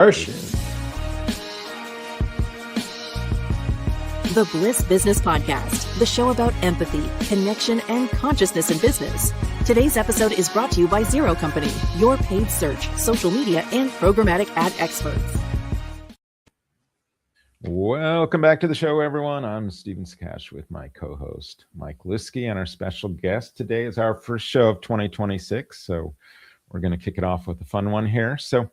The Bliss Business Podcast, the show about empathy, connection, and consciousness in business. Today's episode is brought to you by Zero Company, your paid search, social media, and programmatic ad experts. Welcome back to the show, everyone. I'm Stephen Skash with my co-host, Mike Liskey, and our special guest today is our first show of 2026. So we're going to kick it off with a fun one here. So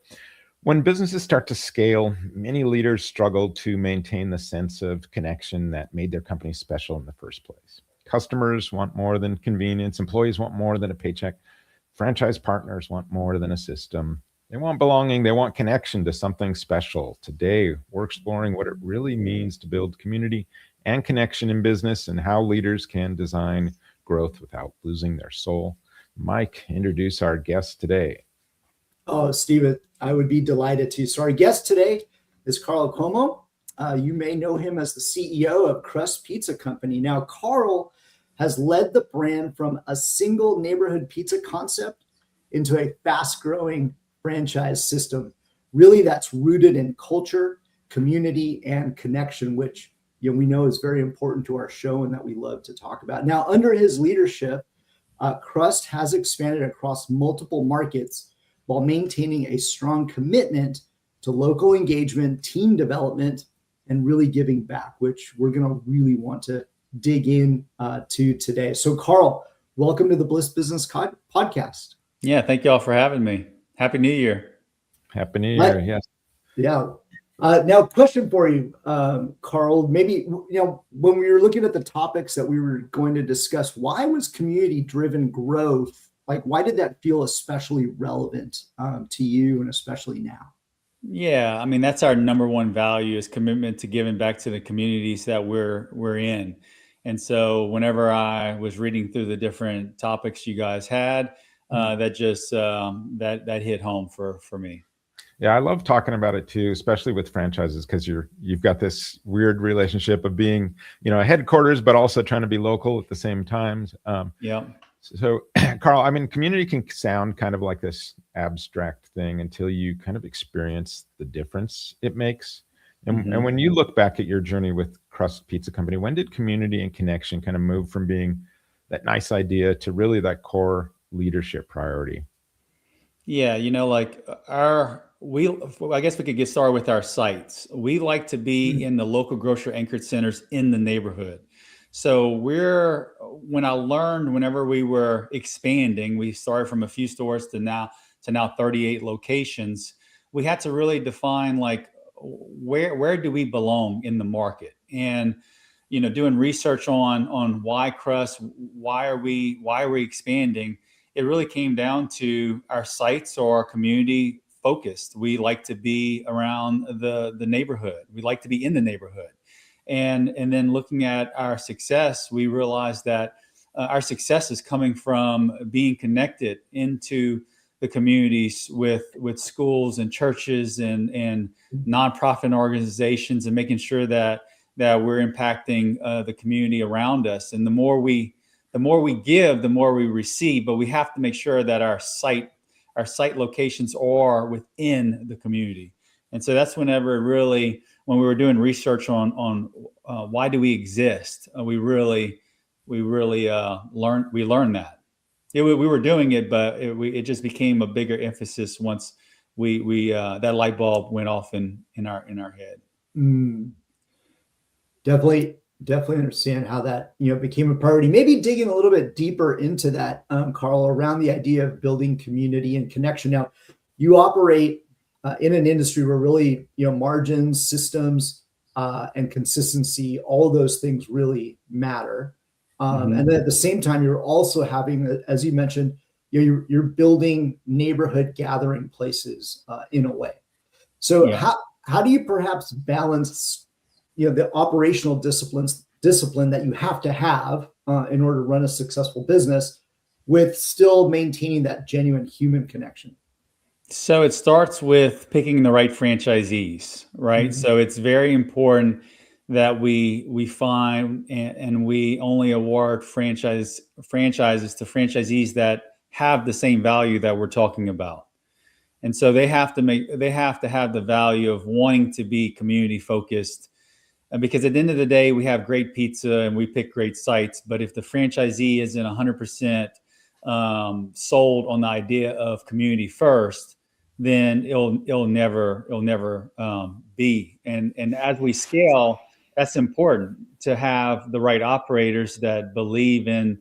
when businesses start to scale, many leaders struggle to maintain the sense of connection that made their company special in the first place. Customers want more than convenience. Employees want more than a paycheck. Franchise partners want more than a system. They want belonging. They want connection to something special. Today, we're exploring what it really means to build community and connection in business and how leaders can design growth without losing their soul. Mike, introduce our guest today. Oh, Stephen, I would be delighted to. So our guest today is Carl Comeaux. You may know him as the CEO of Crust Pizza Company. Now, Carl has led the brand from a single neighborhood pizza concept into a fast-growing franchise system. Really, that's rooted in culture, community, and connection, which we know is very important to our show and that we love to talk about. Now, under his leadership, Crust has expanded across multiple markets while maintaining a strong commitment to local engagement, team development, and really giving back, which we're going to really want to dig in to today. So, Carl, welcome to the Bliss Business Podcast. Yeah, thank you all for having me. Happy New Year. Happy New Year, yes. Yeah. Now, question for you, Carl. Maybe, when we were looking at the topics that we were going to discuss, why was community-driven growth, why did that feel especially relevant to you and especially now? Yeah, I mean, that's our number one value is commitment to giving back to the communities that we're in. And so whenever I was reading through the different topics you guys had, that just that hit home for me. Yeah, I love talking about it too, especially with franchises, because you've got this weird relationship of being, a headquarters, but also trying to be local at the same time. Yeah. So, Carl, I mean, community can sound kind of like this abstract thing until you kind of experience the difference it makes. And when you look back at your journey with Crust Pizza Company, when did community and connection kind of move from being that nice idea to really that core leadership priority? Yeah, I guess we could get started with our sites. We like to be in the local grocery anchored centers in the neighborhood. So whenever we were expanding, we started from a few stores to now 38 locations. We had to really define where do we belong in the market, and doing research on why Crust, why are we expanding. It really came down to our sites or our community focused. We like to be around the neighborhood. We like to be in the neighborhood. And then looking at our success, we realized that our success is coming from being connected into the communities with schools and churches and nonprofit organizations, and making sure that we're impacting the community around us. And the more we give, the more we receive. But we have to make sure that our site locations are within the community. And so that's when we were doing research on why do we exist, we really learned that. We were doing it, but it just became a bigger emphasis once we that light bulb went off in our head. Definitely understand how that became a priority. Maybe digging a little bit deeper into that, Carl, around the idea of building community and connection. Now, you operate in an industry where really, margins, systems, and consistency, all of those things really matter. And then at the same time, you're also having, as you mentioned, you're building neighborhood gathering places in a way. So how do you perhaps balance, the operational discipline that you have to have in order to run a successful business with still maintaining that genuine human connection? So it starts with picking the right franchisees, right? So it's very important that we find and we only award franchises to franchisees that have the same value that we're talking about. And so they have to have the value of wanting to be community focused. Because at the end of the day, we have great pizza and we pick great sites. But if the franchisee isn't 100% sold on the idea of community first, then it'll never be. And as we scale, that's important to have the right operators that believe in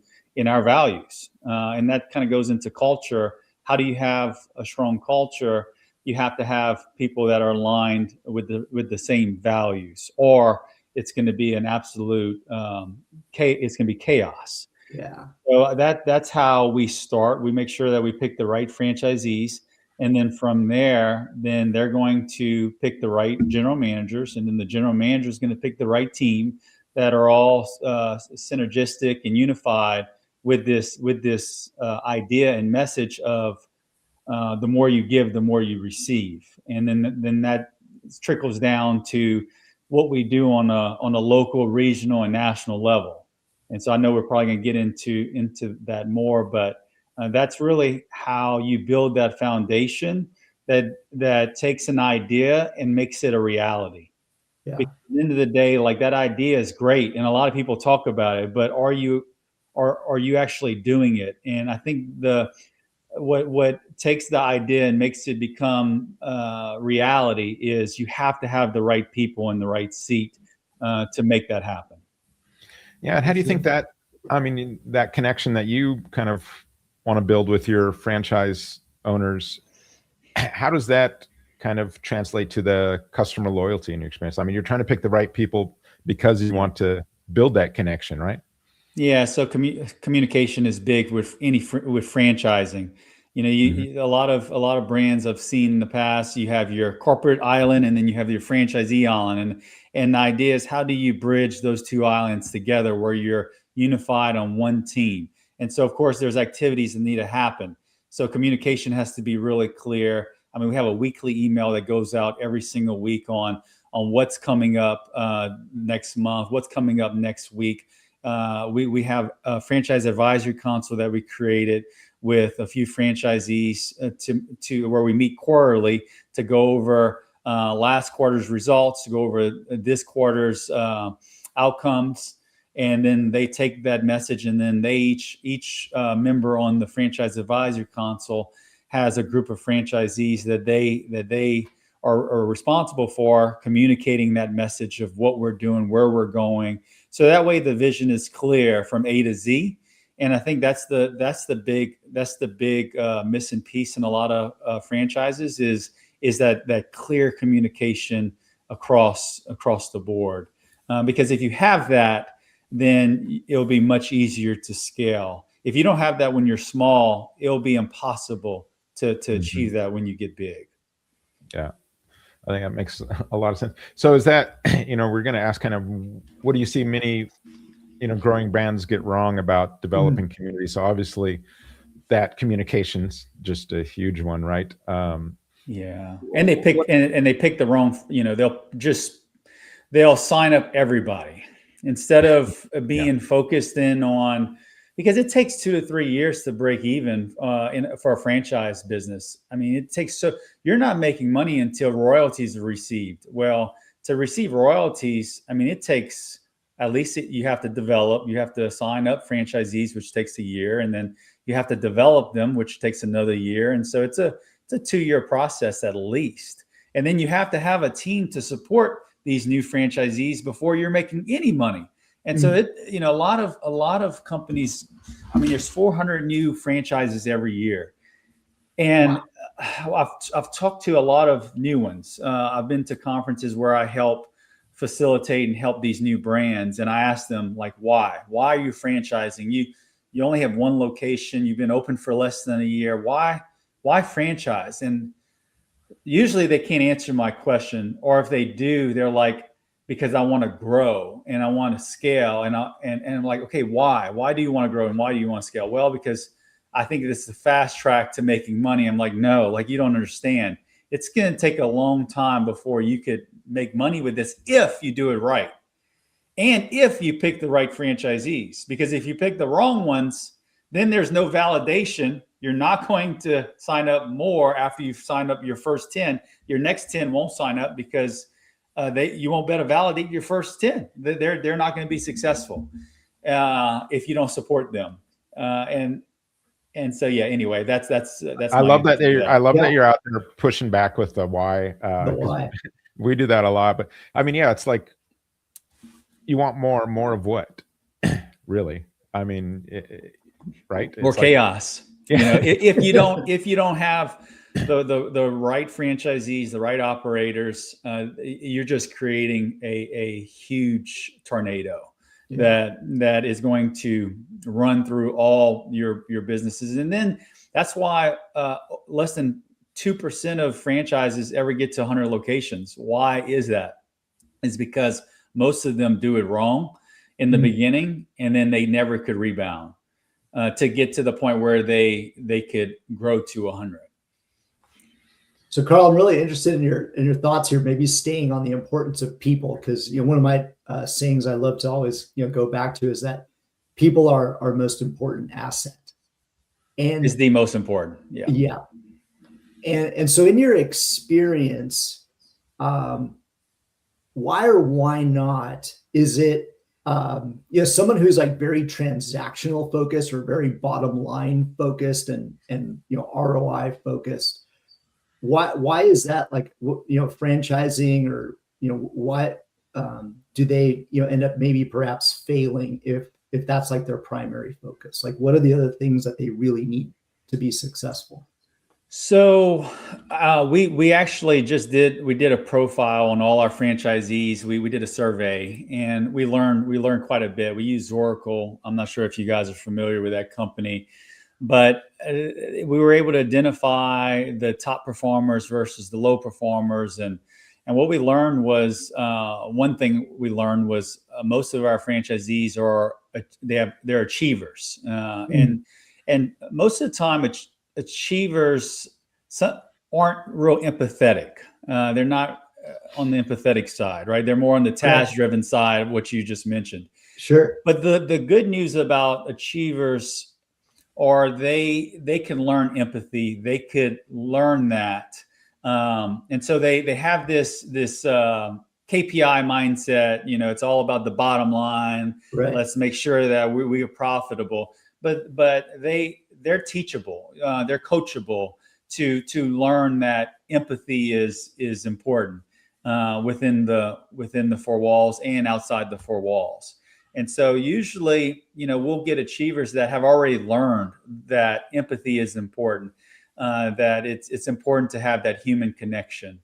our values. And that kind of goes into culture. How do you have a strong culture? You have to have people that are aligned with the same values, or it's going to be an absolute it's going to be chaos. Yeah. So that's how we start. We make sure that we pick the right franchisees, and then from there, then they're going to pick the right general managers, and then the general manager is going to pick the right team that are all synergistic and unified with this idea and message of the more you give, the more you receive, and then that trickles down to what we do on a local, regional, and national level. And so I know we're probably going to get into that more, but that's really how you build that foundation that takes an idea and makes it a reality. Yeah. Because at the end of the day, like, that idea is great, and a lot of people talk about it, but are you actually doing it? And I think what takes the idea and makes it become reality is you have to have the right people in the right seat to make that happen. Yeah. And how do you think that, that connection that you kind of want to build with your franchise owners, how does that kind of translate to the customer loyalty in your experience? You're trying to pick the right people because you want to build that connection, right? Yeah. So communication is big with franchising. A lot of brands I've seen in the past, you have your corporate island and then you have your franchisee island. And the idea is, how do you bridge those two islands together where you're unified on one team? And so, of course, there's activities that need to happen. So communication has to be really clear. We have a weekly email that goes out every single week on what's coming up next month, what's coming up next week. We have a franchise advisory council that we created with a few franchisees to where we meet quarterly to go over last quarter's results, to go over this quarter's outcomes. And then they take that message, and then they each member on the franchise advisory council has a group of franchisees that they are responsible for communicating that message of what we're doing, where we're going. So that way the vision is clear from A to Z. And I think that's the big missing piece in a lot of franchises is that clear communication across the board. Because if you have that, then it'll be much easier to scale. If you don't have that when you're small, it'll be impossible to achieve that when you get big. Yeah. I think that makes a lot of sense. So is that, we're going to ask kind of, what do you see many, growing brands get wrong about developing community? So obviously that communication's just a huge one, right? Yeah. And they pick the wrong, they'll sign up everybody instead of being focused in on, because it takes 2 to 3 years to break even for a franchise business. It takes, you're not making money until royalties are received. Well, to receive royalties, it takes, at least you have to develop, you have to sign up franchisees, which takes a year, and then you have to develop them, which takes another year. And so it's a 2-year process at least. And then you have to have a team to support these new franchisees before you're making any money. And so a lot of companies, there's 400 new franchises every year. And I've talked to a lot of new ones. I've been to conferences where I help facilitate and help these new brands. And I ask them, like, why are you franchising? You only have one location. You've been open for less than a year. Why franchise? And usually they can't answer my question. Or if they do, they're like, because I want to grow and I want to scale. And I'm like, okay, why? Why do you want to grow and why do you want to scale? Well, because I think this is a fast track to making money. I'm like, no, like, you don't understand. It's going to take a long time before you could make money with this if you do it right. And if you pick the right franchisees, because if you pick the wrong ones, then there's no validation. you're not going to sign up more after you've signed up your first 10. Your next 10 won't sign up because you won't be able to validate your first 10. They're not going to be successful if you don't support them. And so, yeah, anyway, that's I love that you're out there pushing back with the why. The why. We do that a lot, but I mean, yeah, it's like you want more of what, really? I mean, right? More chaos. You know, if you don't have the right franchisees, the right operators, you're just creating a huge tornado that is going to run through all your businesses. And then that's why less than 2% of franchises ever get to 100 locations. Why is that? It's because most of them do it wrong in the beginning, and then they never could rebound to get to the point where they could grow to 100. So, Carl, I'm really interested in your thoughts here, maybe staying on the importance of people, because one of my sayings I love to always go back to is that people are our most important asset, and is the most important. Yeah. And so, in your experience, why or why not is it someone who's like very transactional focused or very bottom line focused and ROI focused? Why is that, like, franchising, or why do they end up maybe perhaps failing if that's like their primary focus? Like, what are the other things that they really need to be successful? So we actually did a profile on all our franchisees. We did a survey, and we learned quite a bit. We used Oracle. I'm not sure if you guys are familiar with that company, but we were able to identify the top performers versus the low performers. And what we learned was, one thing we learned was most of our franchisees they're achievers. And most of the time achievers aren't real empathetic. They're not on the empathetic side, right? They're more on the task-driven side of what you just mentioned. Sure. But the good news about achievers are they can learn empathy. They could learn that. And so they have this KPI mindset. It's all about the bottom line. Right. Let's make sure that we are profitable. But they're teachable. They're coachable to learn that empathy is important within the four walls and outside the four walls. And so usually, we'll get achievers that have already learned that empathy is important, that it's important to have that human connection.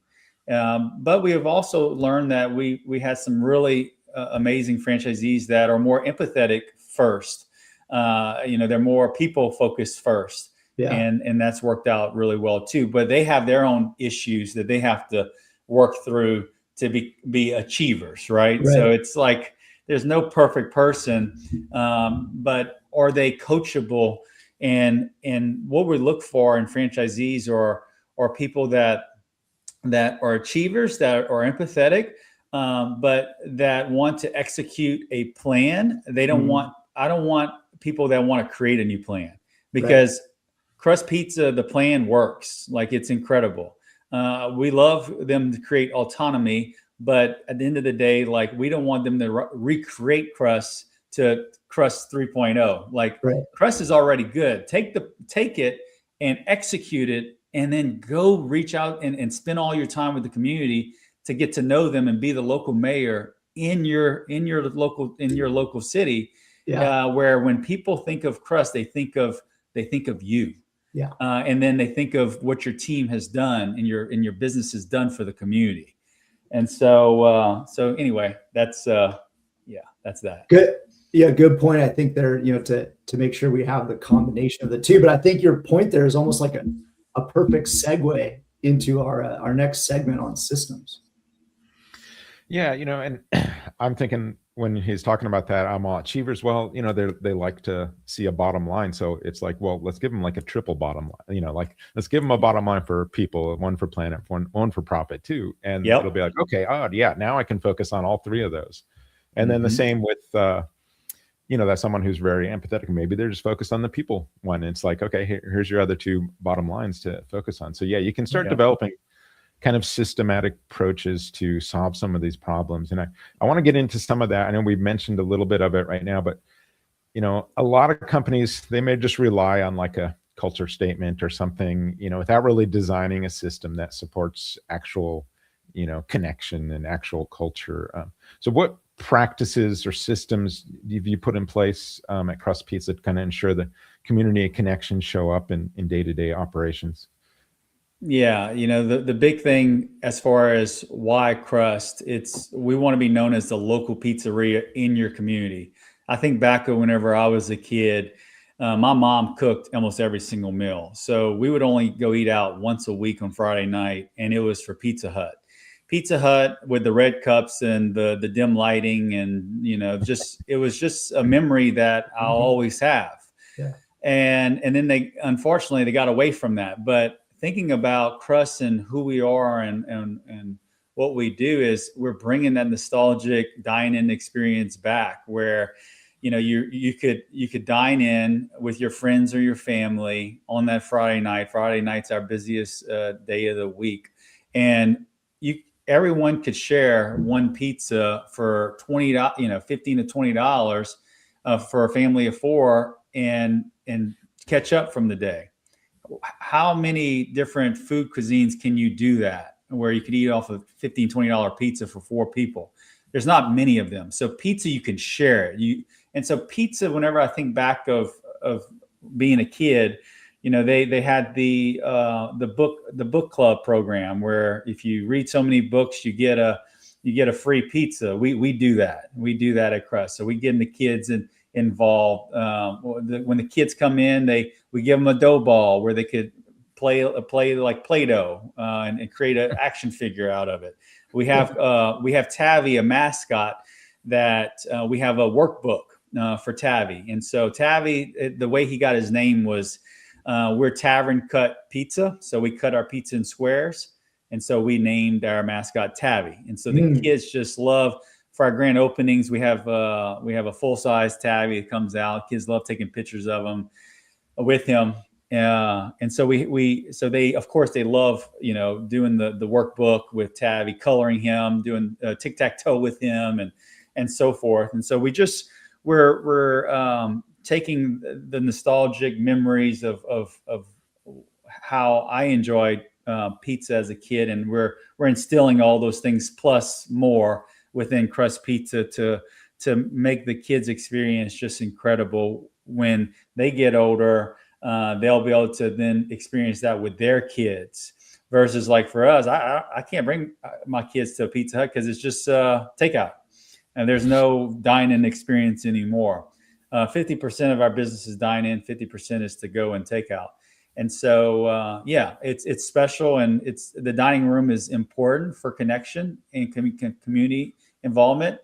But we have also learned that we had some really amazing franchisees that are more empathetic first. They're more people focused first. Yeah. And that's worked out really well too. But they have their own issues that they have to work through to be achievers, right? So it's like there's no perfect person, but are they coachable? And what we look for in franchisees are people that are achievers, that are empathetic, but that want to execute a plan. I don't want people that want to create a new plan, because Crust Pizza, the plan works. Like, it's incredible. We love them to create autonomy, but at the end of the day, like, we don't want them to recreate Crust to Crust 3.0. Like, Crust is already good. Take it and execute it, and then go reach out and spend all your time with the community to get to know them and be the local mayor in your local city. Where when people think of Crust, they think of you. And then they think of what your team has done and your business has done for the community. And so anyway, that's that. Good. Yeah, good point. I think there, to make sure we have the combination of the two. But I think your point there is almost like a perfect segue into our next segment on systems. Yeah, and I'm thinking, when he's talking about that, I'm all achievers. Well, they like to see a bottom line. So it's like, well, let's give them like a triple bottom line, like, let's give them a bottom line for people, one for planet, one for profit too. And it'll be like, okay, now I can focus on all three of those. And then the same with that's someone who's very empathetic. Maybe they're just focused on the people one. It's like, okay, here's your other two bottom lines to focus on. So yeah, you can start developing kind of systematic approaches to solve some of these problems. And I want to get into some of that. I know we've mentioned a little bit of it right now, but a lot of companies, they may just rely on like a culture statement or something, without really designing a system that supports actual, connection and actual culture. So what practices or systems have you put in place at Crust Pizza to kind of ensure the community and connection show up in day-to-day operations? Yeah, the big thing as far as why Crust, we want to be known as the local pizzeria in your community. I think back to whenever I was a kid, my mom cooked almost every single meal. So we would only go eat out once a week on Friday night, and it was for Pizza Hut. Pizza Hut with the red cups and the dim lighting, and it was just a memory that I'll always have. Yeah. And then unfortunately they got away from that. But thinking about Crust and who we are and what we do is we're bringing that nostalgic dine-in experience back, where you could dine in with your friends or your family on that Friday night. Friday night's our busiest day of the week, and everyone could share one pizza for $20, $15 to $20 for a family of four, and catch up from the day. How many different food cuisines can you do that, where you could eat off of $15, $20 pizza for four people? There's not many of them. So pizza, you can share it. And so pizza, whenever I think back of being a kid, they had the book club program, where if you read so many books, you get a free pizza. We do that. We do that at Crust. So we get the kids involved. When the kids come in, we give them a dough ball where they could play like Play-Doh and create an action figure out of it. We have Tavi, a mascot, that we have a workbook for Tavi. And so Tavi, the way he got his name was, we're tavern cut pizza. So we cut our pizza in squares. And so we named our mascot Tavi. And so the kids just love, for our grand openings, we have a full-size Tavi that comes out. Kids love taking pictures of him with him. And so they, of course, they love, doing the workbook with Tavi, coloring him, doing tic-tac-toe with him and so forth. And so we're taking the nostalgic memories of how I enjoyed pizza as a kid, and we're instilling all those things plus more within Crust Pizza to make the kids' experience just incredible. When they get older, they'll be able to then experience that with their kids. Versus like for us, I can't bring my kids to a Pizza Hut because it's just takeout, and there's no dine-in experience anymore. 50% of our business is dine-in, 50% is to go and takeout. And so, it's special, and the dining room is important for connection and community involvement.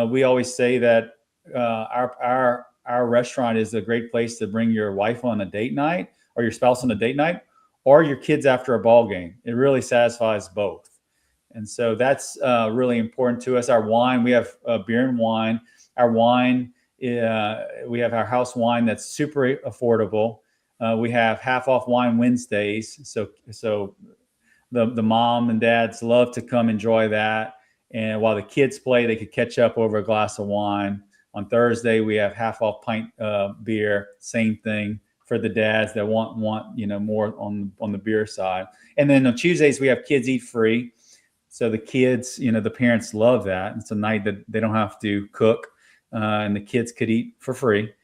We always say that our restaurant is a great place to bring your wife on a date night, or your spouse on a date night, or your kids after a ball game. It really satisfies both. And so that's really important to us. Our wine, we have beer and wine. Our wine, we have our house wine that's super affordable. We have half off wine Wednesdays. So the mom and dads love to come enjoy that. And while the kids play, they could catch up over a glass of wine. On Thursday, we have half off pint beer. Same thing for the dads that want more on the beer side. And then on Tuesdays, we have kids eat free. So the kids, the parents love that. It's a night that they don't have to cook, and the kids could eat for free.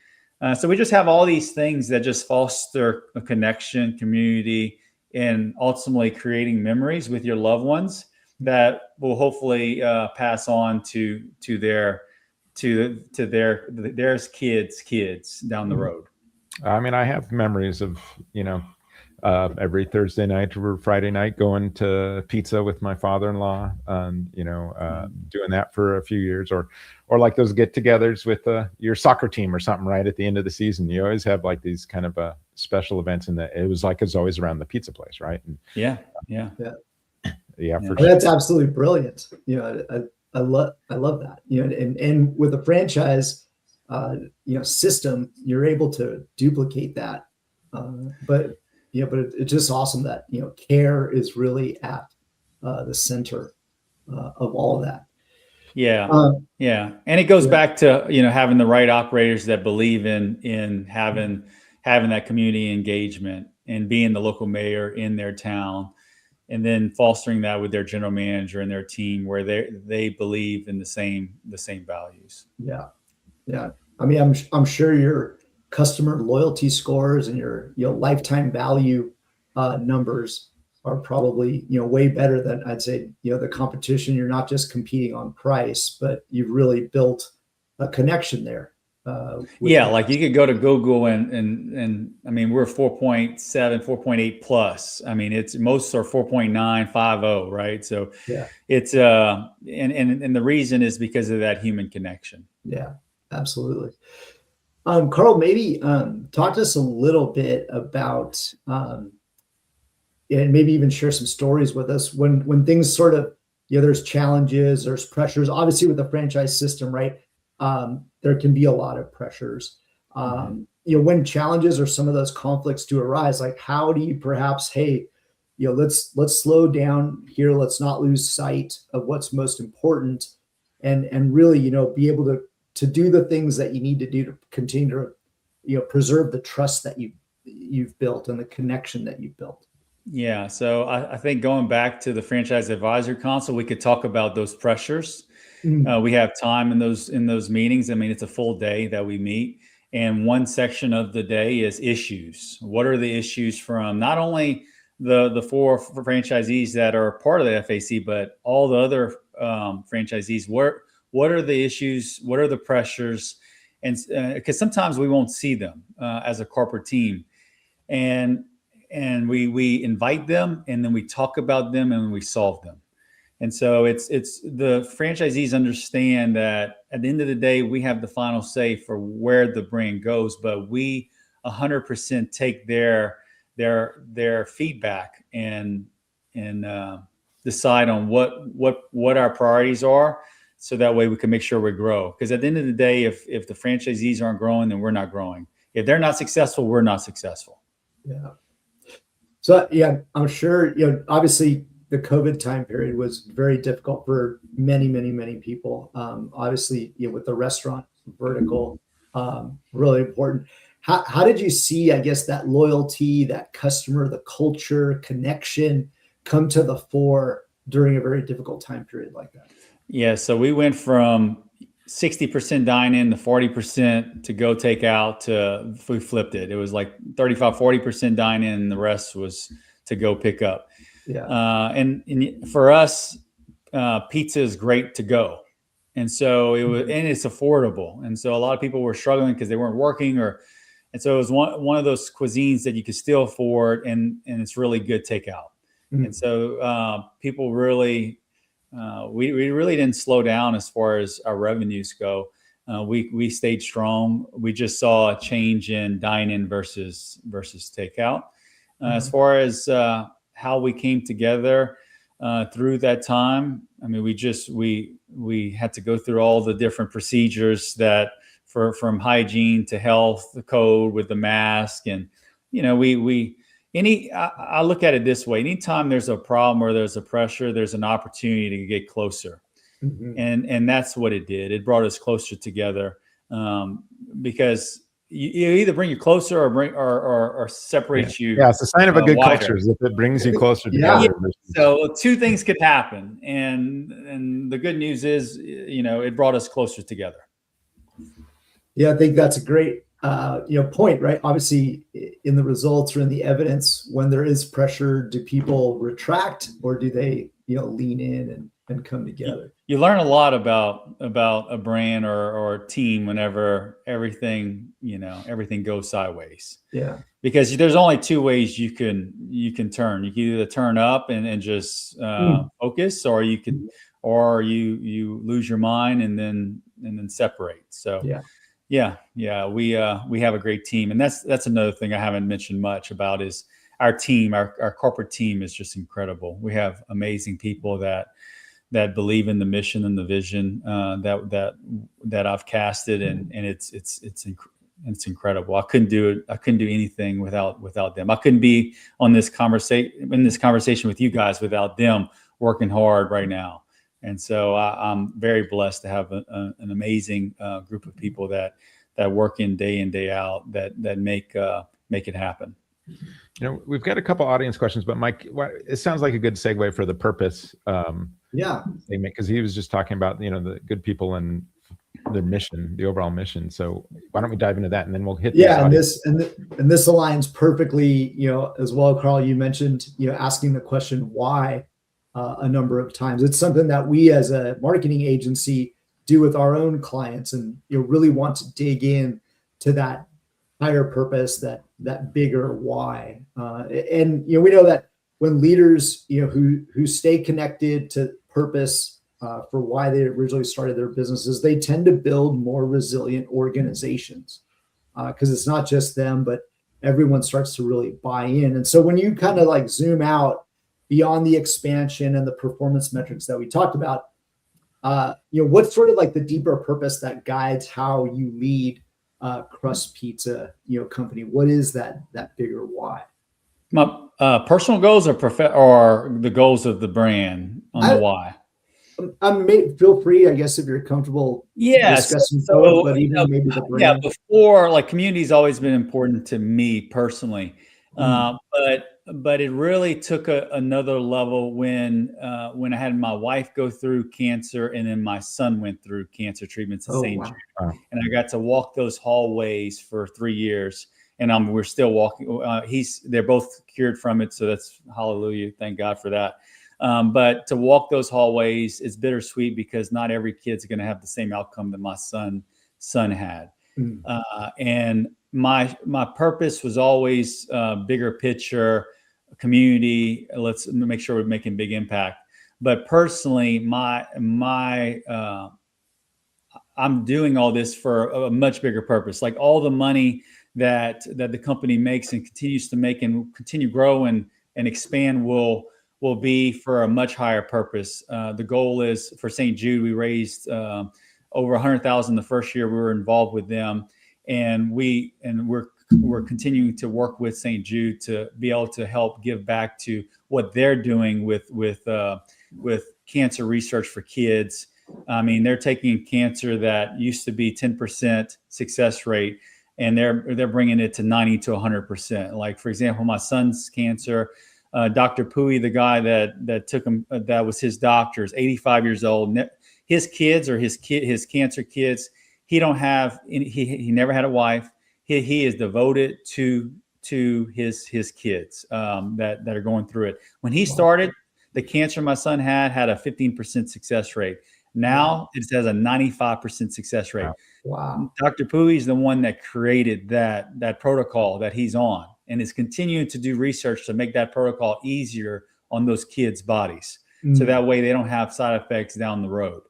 So we just have all these things that just foster a connection, community, and ultimately creating memories with your loved ones that will hopefully pass on to their kids down the road. I mean, I have memories of, every Thursday night or Friday night going to pizza with my father-in-law, doing that for a few years, or like those get-togethers with your soccer team or something right at the end of the season. You always have like these kind of special events, and it was always around the pizza place, right? And, yeah. For That's absolutely brilliant. I love that. And with a franchise, system, you're able to duplicate that. But it's just awesome that, care is really at the center of all of that. Yeah. And it goes back to, having the right operators that believe in having that community engagement and being the local mayor in their town, and then fostering that with their general manager and their team where they believe in the same values. Yeah. Yeah. I mean, I'm sure your customer loyalty scores and your, lifetime value numbers are probably, way better than, I'd say, the competition. You're not just competing on price, but you've really built a connection there. Like you could go to Google and I mean, we're 4.7, 4.8 plus. I mean, most are 4.950, right? So it's and the reason is because of that human connection. Yeah, absolutely. Carl, maybe talk to us a little bit about and maybe even share some stories with us when things sort of, there's challenges, there's pressures, obviously with the franchise system, right? There can be a lot of pressures. When challenges or some of those conflicts do arise, like how do you perhaps, let's slow down here. Let's not lose sight of what's most important and really, be able to do the things that you need to do to continue to, preserve the trust that you've built and the connection that you've built. Yeah. So I think going back to the Franchise Advisory Council, we could talk about those pressures. We have time in those meetings. I mean, it's a full day that we meet. And one section of the day is issues. What are the issues from not only the 4 franchisees that are part of the FAC, but all the other franchisees? What are the issues? What are the pressures? And because sometimes we won't see them as a corporate team. And we invite them, and then we talk about them, and we solve them. And so it's the franchisees understand that at the end of the day, we have the final say for where the brand goes, but we 100% take their feedback and decide on what our priorities are, so that way we can make sure we grow. Because at the end of the day, if the franchisees aren't growing, then we're not growing. If they're not successful, we're not successful. Yeah. So I'm sure, obviously the COVID time period was very difficult for many, many, many people. Obviously, with the restaurant vertical, really important. How did you see, I guess, that loyalty, that customer, the culture, connection come to the fore during a very difficult time period like that? Yeah. So we went from 60% dine in to 40% to go take out to we flipped it. It was like 35, 40% dine in, and the rest was to go pick up. Yeah. And for us, pizza is great to go. And so it was, and it's affordable. And so a lot of people were struggling because they weren't working and so it was one of those cuisines that you could still afford, and it's really good takeout. And so people really, we really didn't slow down as far as our revenues go. We stayed strong. We just saw a change in dine-in versus takeout. As far as how we came together through that time, I mean, we had to go through all the different procedures that from hygiene to health, the code with the mask, and I look at it this way: anytime there's a problem or there's a pressure, there's an opportunity to get closer. And that's what it did. It brought us closer together, because you either bring you closer or separate you. Yeah, it's a sign of a good wider. culture if it brings you closer together. Yeah. So two things could happen, and the good news is, it brought us closer together. Yeah, I think that's a great point, right? Obviously, in the results or in the evidence, when there is pressure, do people retract or do they, lean in and come together? You learn a lot about a brand or a team whenever everything goes sideways. Yeah. Because there's only two ways you can turn. You can either turn up and just focus, or you could, or you lose your mind and then separate. So we have a great team, and that's another thing I haven't mentioned much about is our team. Our corporate team is just incredible. We have amazing people that that believe in the mission and the vision that I've casted, and it's incredible. I couldn't do it. I couldn't do anything without them. I couldn't be in this conversation with you guys without them working hard right now. And so I'm very blessed to have an amazing group of people that work in day out that make it happen. We've got a couple audience questions, but Mike, it sounds like a good segue for the purpose. Because he was just talking about the good people and their mission, the overall mission. So why don't we dive into that, and then we'll hit. And this aligns perfectly. As well, Carl, you mentioned asking the question why a number of times. It's something that we as a marketing agency do with our own clients, and really want to dig in to that higher purpose, that bigger why. And we know that when leaders who stay connected to purpose for why they originally started their businesses, they tend to build more resilient organizations, because it's not just them, but everyone starts to really buy in. And so when you kind of like zoom out beyond the expansion and the performance metrics that we talked about, what's sort of like the deeper purpose that guides how you lead Crust Pizza company? What is that bigger why? My personal goals or the goals of the brand on the why? Feel free, I guess, if you're comfortable. Discussing both, but even maybe the brand. Before, like, community's always been important to me personally, but it really took another level when I had my wife go through cancer, and then my son went through cancer treatments at St. Jude, and I got to walk those hallways for 3 years, and we're still walking. They're both cured from it, so that's hallelujah, thank God for that. But to walk those hallways is bittersweet, because not every kid's going to have the same outcome that my son had. And my purpose was always bigger picture, community. Let's make sure we're making big impact. But personally, I'm doing all this for a much bigger purpose. Like, all the money that the company makes and continues to make and continue grow and expand will be for a much higher purpose. The goal is for St. Jude. We raised over $100,000 the first year we were involved with them, and we're continuing to work with St. Jude to be able to help give back to what they're doing with cancer research for kids. I mean, they're taking cancer that used to be 10% success rate, and they're bringing it to 90 to 100%. Like, for example, my son's cancer. Dr. Pui, the guy that took him, that was his doctor, is 85 years old. His kids or his cancer kids, he never had a wife. He is devoted to his kids that are going through it. When he started, the cancer my son had a 15% success rate. Now it has a 95% success rate. Wow. Dr. Pui is the one that created that protocol that he's on, and is continuing to do research to make that protocol easier on those kids' bodies. So that way they don't have side effects down the road.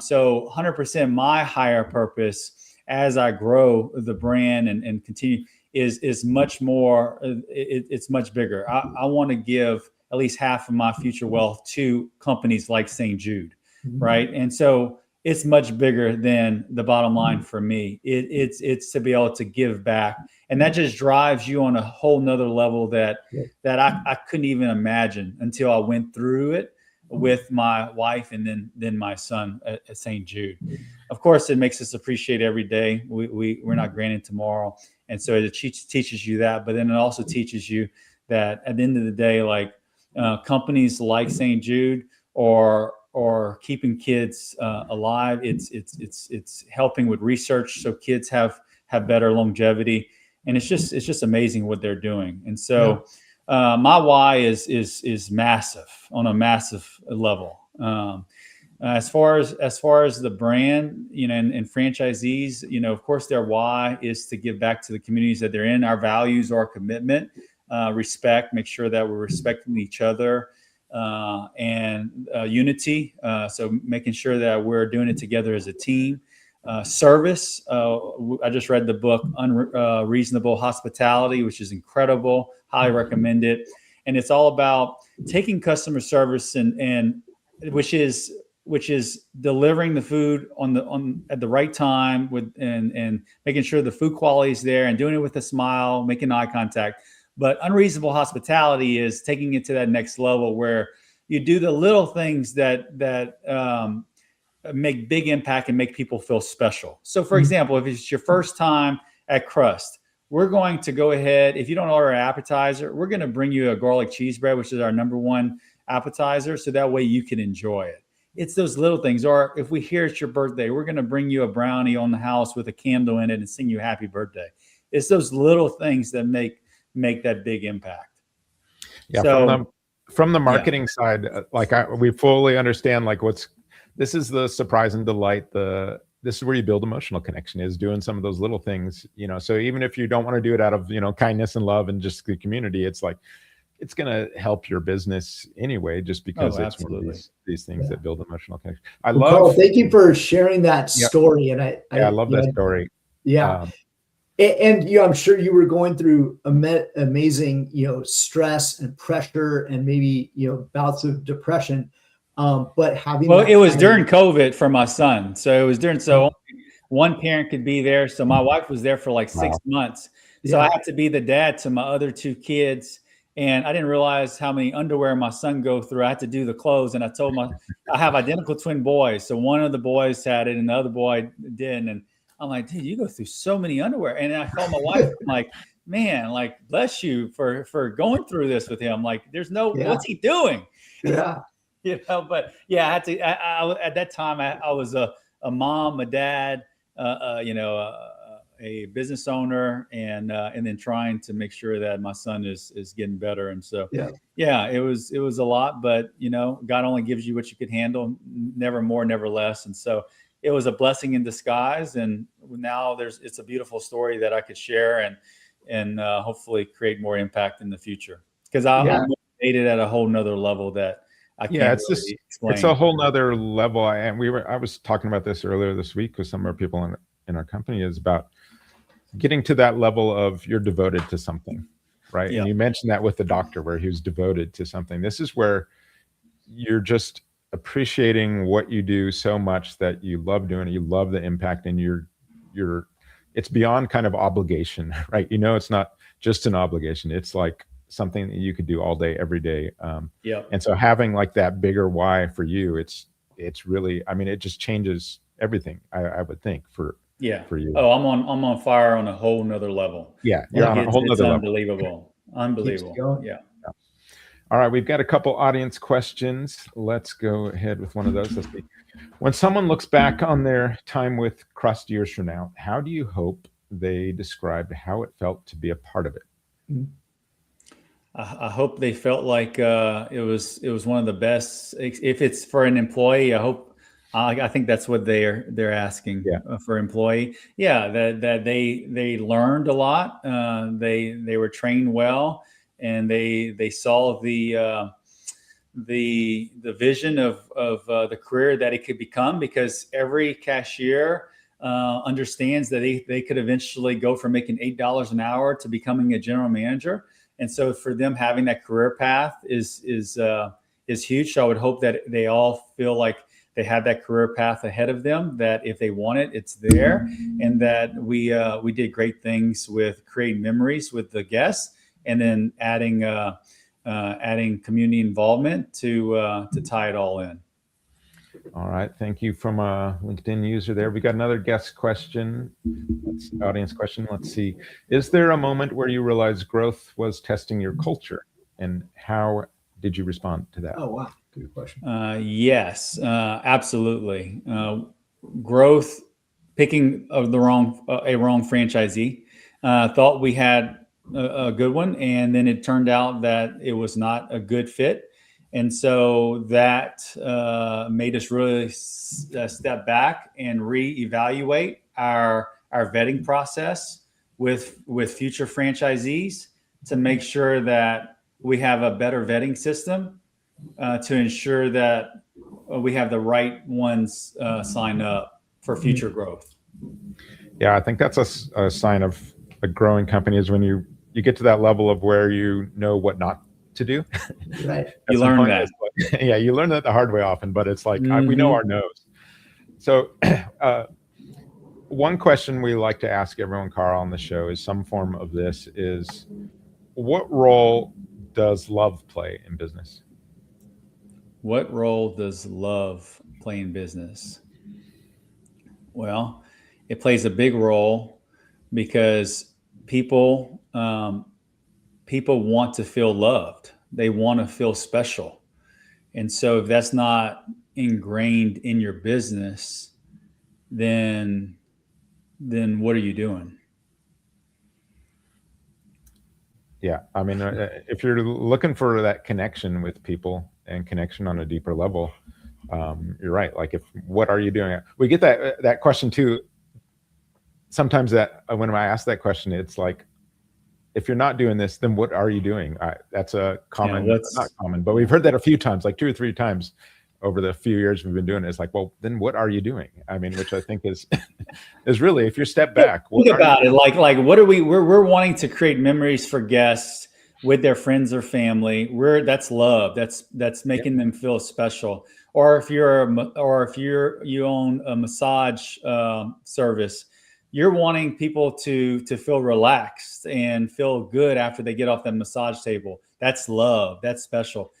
So 100% my higher purpose as I grow the brand and continue is much more, it's much bigger. I want to give at least half of my future wealth to companies like St. Jude, right? And so it's much bigger than the bottom line for me. It's to be able to give back. And that just drives you on a whole nother level that I couldn't even imagine until I went through it with my wife and then my son at St. Jude. Of course, it makes us appreciate every day. We're not granted tomorrow. And so it teaches you that, but then it also teaches you that at the end of the day, like companies like St. Jude or keeping kids alive, it's helping with research so kids have better longevity. And it's just amazing what they're doing. And so my why is massive, on a massive level. As far as the brand, and franchisees, of course, their why is to give back to the communities that they're in. Our values are commitment, respect, make sure that we're respecting each other, and unity. So making sure that we're doing it together as a team. Service. I just read the book Unreasonable Hospitality, which is incredible. Highly recommend it. And it's all about taking customer service and which is delivering the food at the right time and making sure the food quality is there and doing it with a smile, making eye contact. But unreasonable hospitality is taking it to that next level where you do the little things that make big impact and make people feel special. So for example, if it's your first time at Crust, we're going to go ahead. If you don't order an appetizer, we're going to bring you a garlic cheese bread, which is our number one appetizer. So that way you can enjoy it. It's those little things. Or if we hear it's your birthday, we're going to bring you a brownie on the house with a candle in it and sing you happy birthday. It's those little things that make that big impact. Yeah. So, from the marketing side, we fully understand this is the surprise and delight. This is where you build emotional connection, is doing some of those little things, so even if you don't want to do it out of, kindness and love and just the community, it's going to help your business anyway, just because it's one of these things that build emotional connection. Carl, thank you for sharing that story. And I love that story. Yeah. And I'm sure you were going through amazing, stress and pressure and maybe, bouts of depression. But it was during COVID for my son. So it was so one parent could be there. So my wife was there for like 6 months. So I had to be the dad to my other two kids. And I didn't realize how many underwear my son go through. I had to do the clothes. And I told I have identical twin boys. So one of the boys had it and the other boy didn't. And I'm like, dude, you go through so many underwear. And I told my wife, I'm like, man, bless you for going through this with him. Like, there's what's he doing? Yeah. But I had to, at that time, I was a mom, a dad, a business owner, and then trying to make sure that my son is getting better. And so, it was a lot, but God only gives you what you could handle, never more, never less. And so it was a blessing in disguise. And now it's a beautiful story that I could share and hopefully create more impact in the future, because I'm motivated at a whole nother level that I can't explain. It's a whole nother level. And I was talking about this earlier this week with some of our people in our company, is about getting to that level of you're devoted to something, right? Yeah. And you mentioned that with the doctor, where he was devoted to something. This is where you're just appreciating what you do so much that you love doing it. You love the impact, and it's beyond kind of obligation, right? It's not just an obligation. It's like something that you could do all day, every day. And so having that bigger why for you, it's really, it just changes everything, I would think, for you. Oh, I'm on fire on a whole nother level. Yeah. You're on a whole nother level. Unbelievable. Yeah. All right. We've got a couple audience questions. Let's go ahead with one of those. Let's see. When someone looks back on their time with Crust years from now, how do you hope they described how it felt to be a part of it? I hope they felt like it was one of the best. If it's for an employee, I think that's what they're asking for employee. Yeah, that they learned a lot. They were trained well, and they saw the vision of the career that it could become, because every cashier understands that they could eventually go from making $8 an hour to becoming a general manager. And so for them, having that career path is huge. So I would hope that they all feel like they have that career path ahead of them, that if they want it, it's there, and that we did great things with creating memories with the guests, and then adding community involvement to tie it all in. All right. Thank you from a LinkedIn user there. We got another guest question. Audience question. Let's see. Is there a moment where you realized growth was testing your culture, and how did you respond to that? Oh, wow. Good question. Yes, absolutely. Growth, picking a wrong franchisee. Thought we had a good one, and then it turned out that it was not a good fit. And so that made us really step back and reevaluate our vetting process with future franchisees, to make sure that we have a better vetting system to ensure that we have the right ones sign up for future growth. Yeah, I think that's a sign of a growing company, is when you get to that level of where you know what not to do. Right. You learn that. Like, yeah, you learn that the hard way often, but it's like we know our no's. So one question we like to ask everyone, Carl, on the show is some form of this is, what role does love play in business? What role does love play in business? Well, it plays a big role because people want to feel loved. They want to feel special. And so if that's not ingrained in your business, then what are you doing? Yeah. I mean, if you're looking for that connection with people and connection on a deeper level, you're right. Like, what are you doing? We get that question too. Sometimes that when I ask that question, it's like, if you're not doing this, then what are you doing? That's a common, not common, but we've heard that a few times, like 2 or 3 times over the few years we've been doing it. It's like, well, then what are you doing? I mean, which I think is really, if you step back, think about it. Like, what are we're wanting to create memories for guests with their friends or family. That's love. That's making them feel special. Or if you own a massage service, you're wanting people to feel relaxed and feel good after they get off that massage table. That's love. That's special.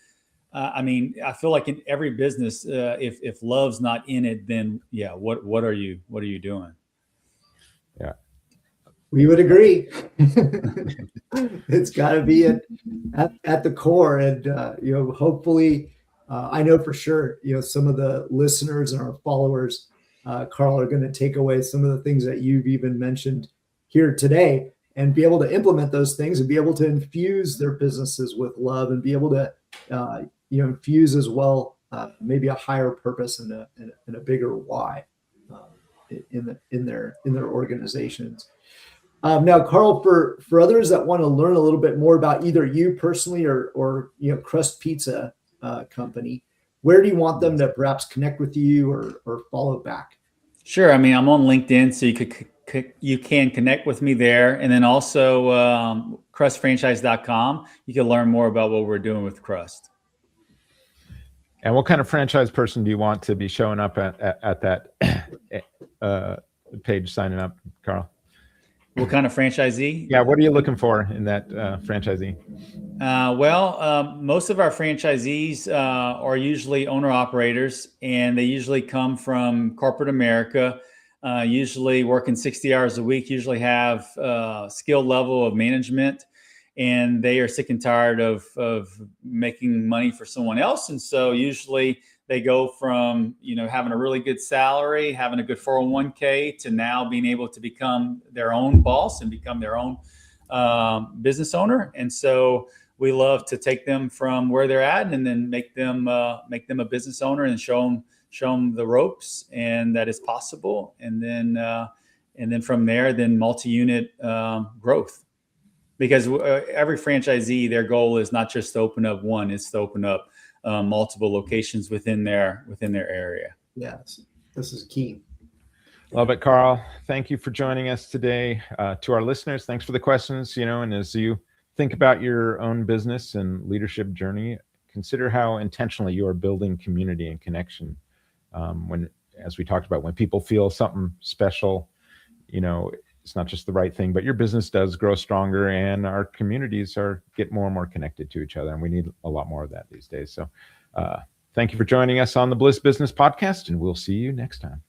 I mean, I feel like in every business, if love's not in it, then yeah, what are you doing? Yeah, we would agree. It's got to be at the core, and hopefully, I know for sure, some of the listeners and our followers, Carl, are going to take away some of the things that you've even mentioned here today, and be able to implement those things and be able to infuse their businesses with love, and be able to infuse as well maybe a higher purpose and a bigger why in their organizations. Now, Carl, for others that want to learn a little bit more about either you personally or Crust Pizza Company, where do you want them to perhaps connect with you or follow back? Sure. I mean, I'm on LinkedIn, so you can connect with me there, and then also crustfranchise.com. You can learn more about what we're doing with Crust. And what kind of franchise person do you want to be showing up at that page signing up, Carl? What kind of franchisee? Yeah, what are you looking for in that franchisee? Most of our franchisees are usually owner-operators, and they usually come from corporate America, usually working 60 hours a week, usually have skill level of management, and they are sick and tired of making money for someone else. And so usually they go from, having a really good salary, having a good 401k, to now being able to become their own boss and become their own business owner. And so we love to take them from where they're at and then make them a business owner and show them the ropes, and that is possible. And then from there, then multi-unit growth. Because every franchisee, their goal is not just to open up one; it's to open up multiple locations within their area. Yes, this is key. Love it, Carl. Thank you for joining us today. To our listeners, thanks for the questions. And as you think about your own business and leadership journey, consider how intentionally you are building community and connection. As we talked about, when people feel something special, it's not just the right thing, but your business does grow stronger, and our communities get more and more connected to each other. And we need a lot more of that these days. So thank you for joining us on the Bliss Business Podcast, and we'll see you next time.